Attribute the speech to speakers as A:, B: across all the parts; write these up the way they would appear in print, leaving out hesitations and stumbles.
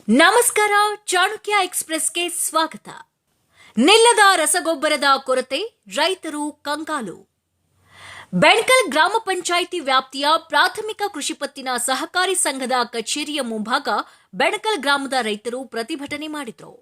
A: ನಮಸ್ಕಾರ. ಚಾಣಕ್ಯ ಎಕ್ಸ್‌ಪ್ರೆಸ್‌ಗೆ ಸ್ವಾಗತ. ನಿಲ್ಲದ ರಸಗೊಬ್ಬರದ ಕೊರತೆ, ರೈತರು ಕಂಗಾಲು. ಬೆಣಕಲ್ ಗ್ರಾಮ ಪಂಚಾಯಿತಿ ವ್ಯಾಪ್ತಿಯ ಪ್ರಾಥಮಿಕ ಕೃಷಿ ಪತ್ತಿನ ಸಹಕಾರಿ ಸಂಘದ ಕಚೇರಿಯ ಮುಂಭಾಗ ಬೆಣಕಲ್ ಗ್ರಾಮದ ರೈತರು ಪ್ರತಿಭಟನೆ ಮಾಡಿದರು.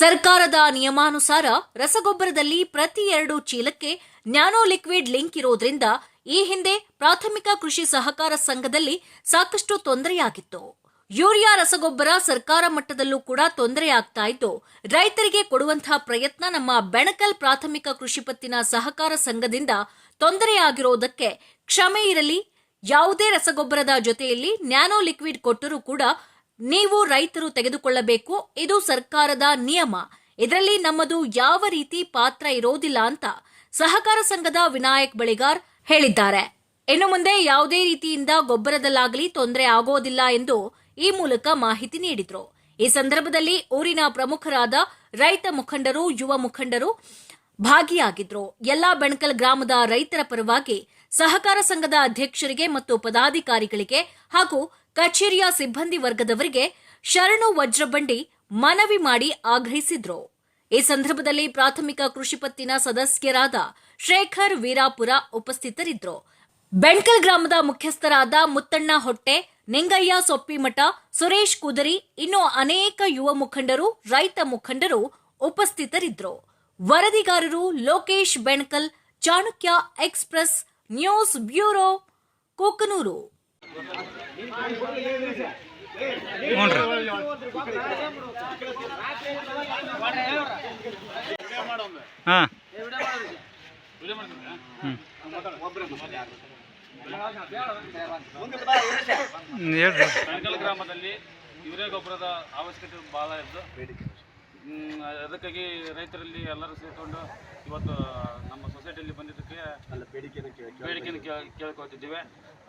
A: ಸರ್ಕಾರದ ನಿಯಮಾನುಸಾರ ರಸಗೊಬ್ಬರದಲ್ಲಿ ಪ್ರತಿ 2 ಚೀಲಕ್ಕೆ ನ್ಯಾನೋ ಲಿಕ್ವಿಡ್ ಲಿಂಕ್ ಇರೋದ್ರಿಂದ ಈ ಹಿಂದೆ ಪ್ರಾಥಮಿಕ ಕೃಷಿ ಸಹಕಾರ ಸಂಘದಲ್ಲಿ ಸಾಕಷ್ಟು ತೊಂದರೆಯಾಗಿತ್ತು. ಯೂರಿಯಾ ರಸಗೊಬ್ಬರ ಸರ್ಕಾರ ಮಟ್ಟದಲ್ಲೂ ಕೂಡ ತೊಂದರೆಯಾಗ್ತಾ ಇದ್ದು, ರೈತರಿಗೆ ಕೊಡುವಂತಹ ಪ್ರಯತ್ನ ನಮ್ಮ ಬೆಣಕಲ್ ಪ್ರಾಥಮಿಕ ಕೃಷಿ ಪತ್ತಿನ ಸಹಕಾರ ಸಂಘದಿಂದ ತೊಂದರೆಯಾಗಿರೋದಕ್ಕೆ ಕ್ಷಮೆ ಇರಲಿ. ಯಾವುದೇ ರಸಗೊಬ್ಬರದ ಜೊತೆಯಲ್ಲಿ ನ್ಯಾನೋ ಲಿಕ್ವಿಡ್ ಕೊಟ್ಟರೂ ಕೂಡ ನೀವು ರೈತರು ತೆಗೆದುಕೊಳ್ಳಬೇಕು. ಇದು ಸರ್ಕಾರದ ನಿಯಮ. ಇದರಲ್ಲಿ ನಮ್ಮದು ಯಾವ ರೀತಿ ಪಾತ್ರ ಇರೋದಿಲ್ಲ ಅಂತ ಸಹಕಾರ ಸಂಘದ ವಿನಾಯಕ್ ಬಳಿಗಾರ್ ಹೇಳಿದ್ದಾರೆ. ಇನ್ನು ಮುಂದೆ ಯಾವುದೇ ರೀತಿಯಿಂದ ಗೊಬ್ಬರದಲ್ಲಾಗಲಿ ತೊಂದರೆ ಆಗೋದಿಲ್ಲ ಎಂದು ಈ ಮೂಲಕ ಮಾಹಿತಿ ನೀಡಿದರು. ಈ ಸಂದರ್ಭದಲ್ಲಿ ಊರಿನ ಪ್ರಮುಖರಾದ ರೈತ ಮುಖಂಡರು, ಯುವ ಮುಖಂಡರು ಭಾಗಿಯಾಗಿದ್ದರು. ಎಲ್ಲಾ ಬೆಣಕಲ್ ಗ್ರಾಮದ ರೈತರ ಪರವಾಗಿ ಸಹಕಾರ ಸಂಘದ ಅಧ್ಯಕ್ಷರಿಗೆ ಮತ್ತು ಪದಾಧಿಕಾರಿಗಳಿಗೆ ಹಾಗೂ ಕಚೇರಿಯ ಸಿಬ್ಬಂದಿ ವರ್ಗದವರಿಗೆ ಶರಣು ವಜ್ರಬಂಡಿ ಮನವಿ ಮಾಡಿ ಆಗ್ರಹಿಸಿದ್ರು. ಈ ಸಂದರ್ಭದಲ್ಲಿ ಪ್ರಾಥಮಿಕ ಕೃಷಿ ಪತ್ತಿನ ಸದಸ್ಯರಾದ ಶೇಖರ್ ವೀರಾಪುರ ಉಪಸ್ಥಿತರಿದ್ದರು. ಬೆಣಕಲ್ ಗ್ರಾಮದ ಮುಖ್ಯಸ್ಥರಾದ ಮುತ್ತಣ್ಣ ಹೊಟ್ಟೆ, ನಿಂಗಯ್ಯ ಸೊಪ್ಪಿಮಠ, ಸುರೇಶ್ ಕುದರಿ, ಇನ್ನೂ ಅನೇಕ ಯುವ ಮುಖಂಡರು, ರೈತ ಮುಖಂಡರು ಉಪಸ್ಥಿತರಿದ್ದರು. ವರದಿಗಾರರು Lokesh Benakal, Chanakya express news bureau, Kukanur.
B: ಬೆಣಕಲ್ ಗ್ರಾಮದಲ್ಲಿ ಯೂರಿಯಾ ಗೊಬ್ಬರದ ಅವಶ್ಯಕತೆ ಭಾಳ ಇದ್ದು, ಅದಕ್ಕಾಗಿ ರೈತರಲ್ಲಿ ಎಲ್ಲರೂ ಸೇರಿಕೊಂಡು ಇವತ್ತು ನಮ್ಮ ಸೊಸೈಟಿಯಲ್ಲಿ ಬಂದಿದ್ದಕ್ಕೆ ಬೇಡಿಕೆಯನ್ನು ಕೇಳ್ಕೊತಿದ್ದೀವಿ.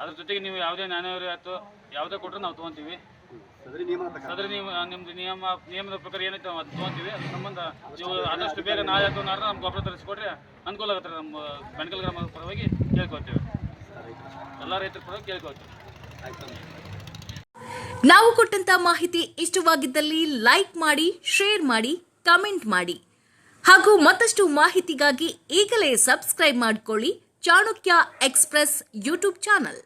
B: ಅದ್ರ ಜೊತೆಗೆ ನೀವು ಯಾವುದೇ ನ್ಯಾನೋ ಆಯ್ತು ಯಾವುದೇ ಕೊಟ್ಟರು ನಾವು ತೊಗೊತೀವಿ. ಸದರಿ ನಿಮ್ದು ನಿಯಮದ ಪ್ರಕಾರ ಏನೈತೆ ಅದು ತೊಗೊತೀವಿ. ಅದ್ರ ಸಂಬಂಧ ನೀವು ಆದಷ್ಟು ಬೇಗ ನಾಳೆ ಅಥವಾ ನಾಡ್ದು ನಮ್ಗೆ ಗೊಬ್ಬರ ತರಿಸ್ಕೊಟ್ರೆ ಅನುಕೂಲ ಆಗುತ್ತೆ. ನಮ್ಮ ಬೆಣಕಲ್ ಗ್ರಾಮದ ಪರವಾಗಿ ಕೇಳ್ಕೊತೀವಿ. ಎಲ್ಲ ರೈತರ ಪರವಾಗಿ ಕೇಳ್ಕೊತೀವಿ.
A: ನಾವು ಕೊಟ್ಟಂತ ಮಾಹಿತಿ ಇಷ್ಟವಾಗಿದ್ದಲ್ಲಿ ಲೈಕ್ ಮಾಡಿ, ಶೇರ್ ಮಾಡಿ, ಕಮೆಂಟ್ ಮಾಡಿ ಹಾಗೂ ಮತ್ತಷ್ಟು ಮಾಹಿತಿಗಾಗಿ ಈಗಲೇ ಸಬ್ಸ್ಕ್ರೈಬ್ ಮಾಡಿಕೊಳ್ಳಿ ಚಾಣಕ್ಯ ಎಕ್ಸ್‌ಪ್ರೆಸ್ ಯೂಟ್ಯೂಬ್ ಚಾನಲ್.